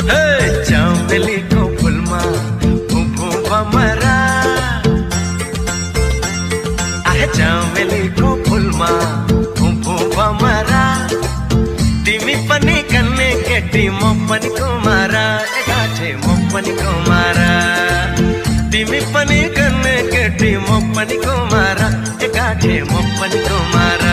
चमेलीको फुलमा फुफु भमरा, चमेलीको फुलमा फुफु भमरा। तिमी पनि कन्ने केटी म पनि कुमारा, गाठे म पनि कुमारा। तिमी पनि कन्ने केटी म पनि कुमारा, गाठे म पनि कुमारा।